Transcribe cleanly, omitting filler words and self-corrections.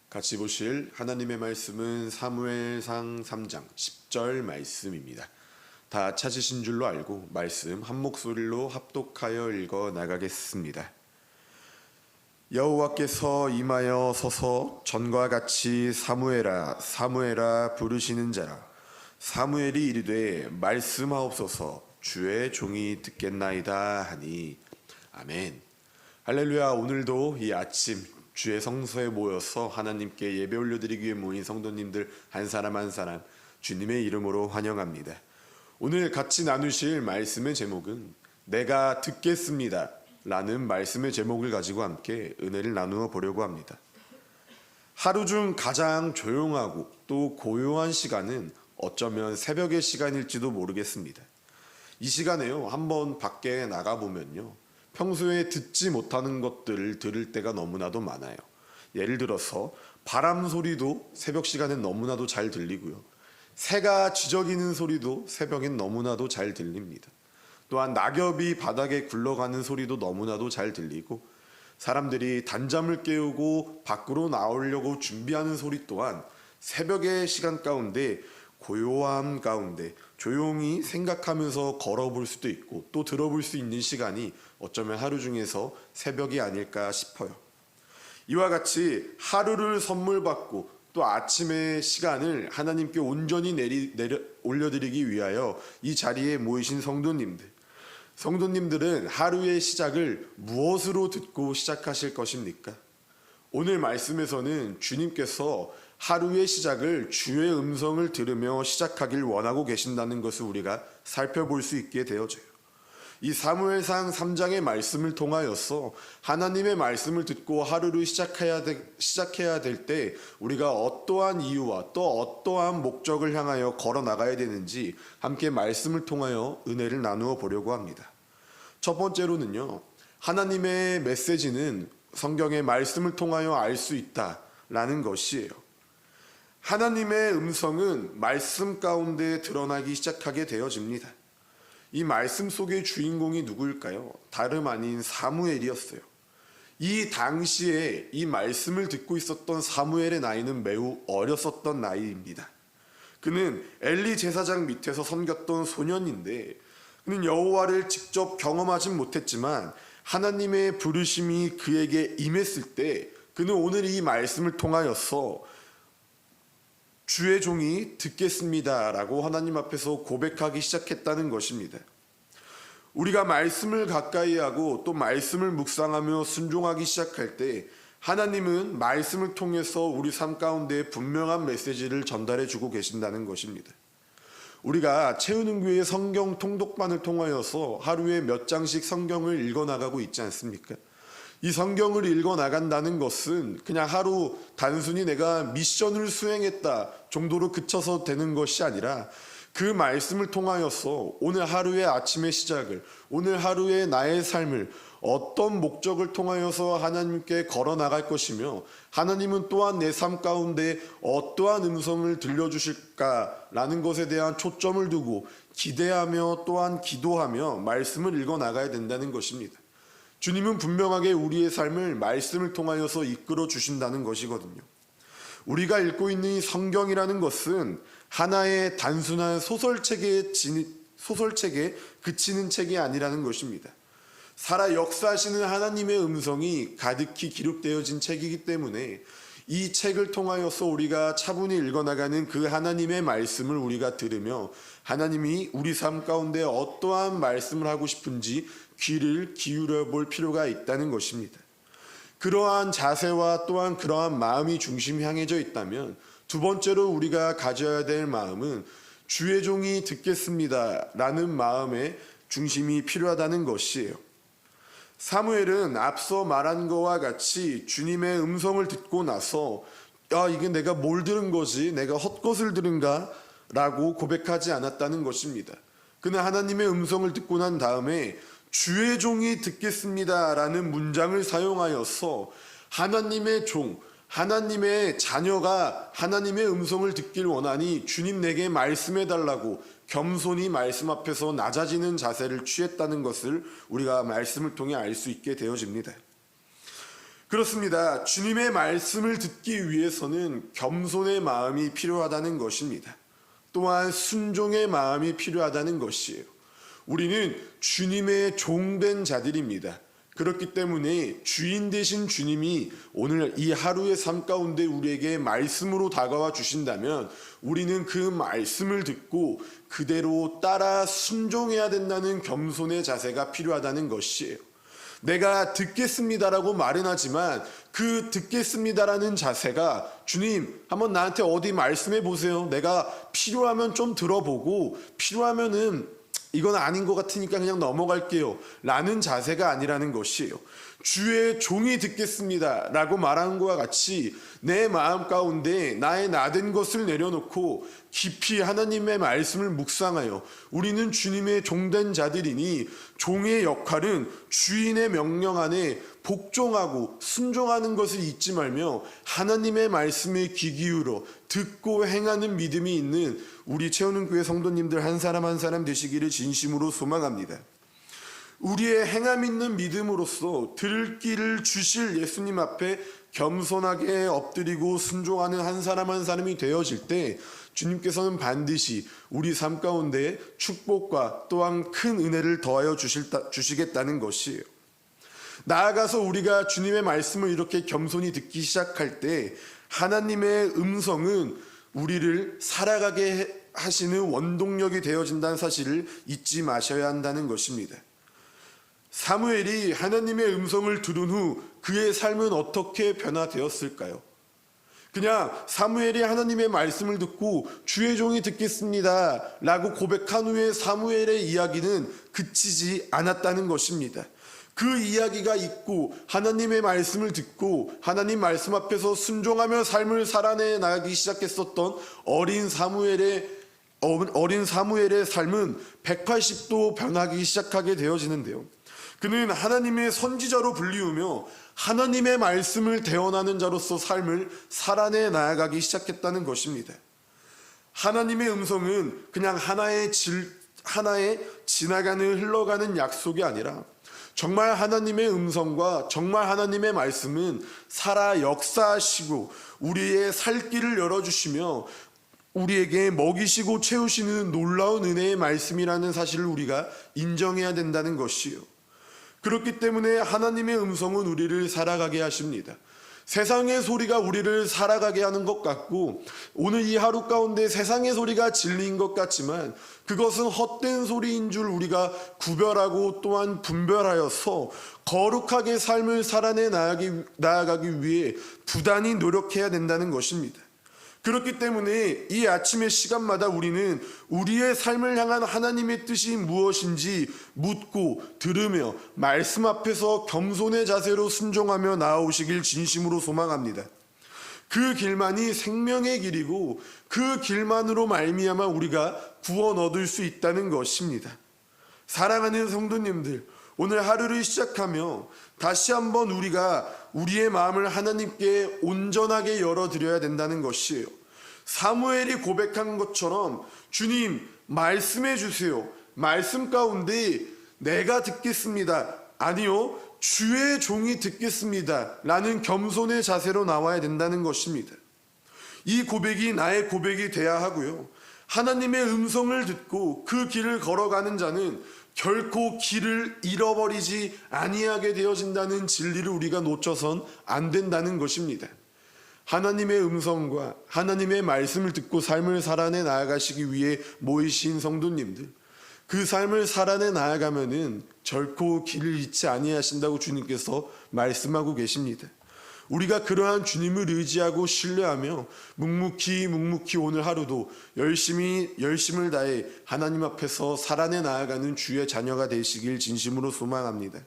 같이 보실 하나님의 말씀은 사무엘상 3장 10절 말씀입니다. 다 찾으신 줄로 알고 말씀 한 목소리로 합독하여 읽어 나가겠습니다. 여호와께서 임하여 서서 전과 같이 사무엘아 사무엘아 부르시는 자라. 사무엘이 이르되 말씀하옵소서 주의 종이 듣겠나이다 하니. 아멘. 할렐루야. 오늘도 이 아침 주의 성소에 모여서 하나님께 예배 올려드리기 위해 모인 성도님들 한 사람 한 사람 주님의 이름으로 환영합니다. 오늘 같이 나누실 말씀의 제목은 내가 듣겠습니다 라는 말씀의 제목을 가지고 함께 은혜를 나누어 보려고 합니다. 하루 중 가장 조용하고 또 고요한 시간은 어쩌면 새벽의 시간일지도 모르겠습니다. 이 시간에요, 한번 밖에 나가보면요, 평소에 듣지 못하는 것들을 들을 때가 너무나도 많아요. 예를 들어서 바람 소리도 새벽 시간엔 너무나도 잘 들리고요, 새가 지저귀는 소리도 새벽엔 너무나도 잘 들립니다. 또한 낙엽이 바닥에 굴러가는 소리도 너무나도 잘 들리고, 사람들이 단잠을 깨우고 밖으로 나오려고 준비하는 소리 또한 새벽의 시간 가운데 고요함 가운데 조용히 생각하면서 걸어볼 수도 있고 또 들어볼 수 있는 시간이 어쩌면 하루 중에서 새벽이 아닐까 싶어요. 이와 같이 하루를 선물 받고 또 아침의 시간을 하나님께 온전히 올려드리기 위하여 이 자리에 모이신 성도님들은 하루의 시작을 무엇으로 듣고 시작하실 것입니까? 오늘 말씀에서는 주님께서 하루의 시작을 주의 음성을 들으며 시작하길 원하고 계신다는 것을 우리가 살펴볼 수 있게 되어져요. 이 사무엘상 3장의 말씀을 통하여서 하나님의 말씀을 듣고 하루를 시작해야 될 때 우리가 어떠한 이유와 또 어떠한 목적을 향하여 걸어 나가야 되는지 함께 말씀을 통하여 은혜를 나누어 보려고 합니다. 첫 번째로는요, 하나님의 메시지는 성경의 말씀을 통하여 알 수 있다라는 것이에요. 하나님의 음성은 말씀 가운데 드러나기 시작하게 되어집니다. 이 말씀 속의 주인공이 누구일까요? 다름 아닌 사무엘이었어요. 이 당시에 이 말씀을 듣고 있었던 사무엘의 나이는 매우 어렸었던 나이입니다. 그는 엘리 제사장 밑에서 섬겼던 소년인데, 그는 여호와를 직접 경험하진 못했지만 하나님의 부르심이 그에게 임했을 때 그는 오늘 이 말씀을 통하여서 주의 종이 듣겠습니다 라고 하나님 앞에서 고백하기 시작했다는 것입니다. 우리가 말씀을 가까이 하고 또 말씀을 묵상하며 순종하기 시작할 때 하나님은 말씀을 통해서 우리 삶 가운데 분명한 메시지를 전달해 주고 계신다는 것입니다. 우리가 채우는 교회 성경 통독반을 통하여서 하루에 몇 장씩 성경을 읽어나가고 있지 않습니까? 이 성경을 읽어나간다는 것은 그냥 하루 단순히 내가 미션을 수행했다 정도로 그쳐서 되는 것이 아니라 그 말씀을 통하여서 오늘 하루의 아침의 시작을, 오늘 하루의 나의 삶을 어떤 목적을 통하여서 하나님께 걸어나갈 것이며 하나님은 또한 내 삶 가운데 어떠한 음성을 들려주실까라는 것에 대한 초점을 두고 기대하며 또한 기도하며 말씀을 읽어나가야 된다는 것입니다. 주님은 분명하게 우리의 삶을 말씀을 통하여서 이끌어 주신다는 것이거든요. 우리가 읽고 있는 이 성경이라는 것은 하나의 단순한 소설책에 그치는 책이 아니라는 것입니다. 살아 역사하시는 하나님의 음성이 가득히 기록되어진 책이기 때문에 이 책을 통하여서 우리가 차분히 읽어나가는 그 하나님의 말씀을 우리가 들으며 하나님이 우리 삶 가운데 어떠한 말씀을 하고 싶은지 귀를 기울여 볼 필요가 있다는 것입니다. 그러한 자세와 또한 그러한 마음이 중심이 향해져 있다면 두 번째로 우리가 가져야 될 마음은 주의 종이 듣겠습니다 라는 마음의 중심이 필요하다는 것이에요. 사무엘은 앞서 말한 것과 같이 주님의 음성을 듣고 나서 이게 내가 뭘 들은 거지? 내가 헛것을 들은가? 라고 고백하지 않았다는 것입니다. 그는 하나님의 음성을 듣고 난 다음에 주의 종이 듣겠습니다 라는 문장을 사용하여서 하나님의 종, 하나님의 자녀가 하나님의 음성을 듣길 원하니 주님 내게 말씀해달라고 겸손히 말씀 앞에서 낮아지는 자세를 취했다는 것을 우리가 말씀을 통해 알 수 있게 되어집니다. 그렇습니다. 주님의 말씀을 듣기 위해서는 겸손의 마음이 필요하다는 것입니다. 또한 순종의 마음이 필요하다는 것이에요. 우리는 주님의 종된 자들입니다. 그렇기 때문에 주인 되신 주님이 오늘 이 하루의 삶 가운데 우리에게 말씀으로 다가와 주신다면 우리는 그 말씀을 듣고 그대로 따라 순종해야 된다는 겸손의 자세가 필요하다는 것이에요. 내가 듣겠습니다라고 말은 하지만 그 듣겠습니다라는 자세가 주님 한번 나한테 어디 말씀해 보세요. 내가 필요하면 좀 들어보고 필요하면은 이건 아닌 것 같으니까 그냥 넘어갈게요 라는 자세가 아니라는 것이에요. 주의 종이 듣겠습니다 라고 말하는 것과 같이 내 마음 가운데 나의 나된 것을 내려놓고 깊이 하나님의 말씀을 묵상하여 우리는 주님의 종된 자들이니 종의 역할은 주인의 명령 안에 복종하고 순종하는 것을 잊지 말며 하나님의 말씀에 귀 기울여 듣고 행하는 믿음이 있는 우리 채우는 교회 성도님들 한 사람 한 사람 되시기를 진심으로 소망합니다. 우리의 행함 있는 믿음으로써 들을 길을 주실 예수님 앞에 겸손하게 엎드리고 순종하는 한 사람 한 사람이 되어질 때 주님께서는 반드시 우리 삶 가운데 축복과 또한 큰 은혜를 더하여 주시겠다는 것이에요. 나아가서 우리가 주님의 말씀을 이렇게 겸손히 듣기 시작할 때 하나님의 음성은 우리를 살아가게 하시는 원동력이 되어진다는 사실을 잊지 마셔야 한다는 것입니다. 사무엘이 하나님의 음성을 들은 후 그의 삶은 어떻게 변화되었을까요? 그냥 사무엘이 하나님의 말씀을 듣고 주의 종이 듣겠습니다 라고 고백한 후에 사무엘의 이야기는 그치지 않았다는 것입니다. 그 이야기가 있고 하나님의 말씀을 듣고 하나님 말씀 앞에서 순종하며 삶을 살아내 나가기 시작했었던 어린 사무엘의 삶은 180도 변하기 시작하게 되어지는데요. 그는 하나님의 선지자로 불리우며 하나님의 말씀을 대언하는 자로서 삶을 살아내 나아가기 시작했다는 것입니다. 하나님의 음성은 그냥 하나의 지나가는 흘러가는 약속이 아니라 정말 하나님의 음성과 정말 하나님의 말씀은 살아 역사하시고 우리의 살 길을 열어주시며 우리에게 먹이시고 채우시는 놀라운 은혜의 말씀이라는 사실을 우리가 인정해야 된다는 것이요. 그렇기 때문에 하나님의 음성은 우리를 살아가게 하십니다. 세상의 소리가 우리를 살아가게 하는 것 같고 오늘 이 하루 가운데 세상의 소리가 진리인 것 같지만 그것은 헛된 소리인 줄 우리가 구별하고 또한 분별하여서 거룩하게 삶을 살아내 나아가기 위해 부단히 노력해야 된다는 것입니다. 그렇기 때문에 이 아침의 시간마다 우리는 우리의 삶을 향한 하나님의 뜻이 무엇인지 묻고 들으며 말씀 앞에서 겸손의 자세로 순종하며 나아오시길 진심으로 소망합니다. 그 길만이 생명의 길이고 그 길만으로 말미암아 우리가 구원 얻을 수 있다는 것입니다. 사랑하는 성도님들, 오늘 하루를 시작하며 다시 한번 우리가 우리의 마음을 하나님께 온전하게 열어드려야 된다는 것이에요. 사무엘이 고백한 것처럼 주님 말씀해 주세요. 말씀 가운데 내가 듣겠습니다. 아니요, 주의 종이 듣겠습니다 라는 겸손의 자세로 나와야 된다는 것입니다. 이 고백이 나의 고백이 돼야 하고요. 하나님의 음성을 듣고 그 길을 걸어가는 자는 결코 길을 잃어버리지 아니하게 되어진다는 진리를 우리가 놓쳐선 안 된다는 것입니다. 하나님의 음성과 하나님의 말씀을 듣고 삶을 살아내 나아가시기 위해 모이신 성도님들, 그 삶을 살아내 나아가면은 결코 길을 잃지 아니하신다고 주님께서 말씀하고 계십니다. 우리가 그러한 주님을 의지하고 신뢰하며 묵묵히 오늘 하루도 열심을 다해 하나님 앞에서 살아내 나아가는 주의 자녀가 되시길 진심으로 소망합니다.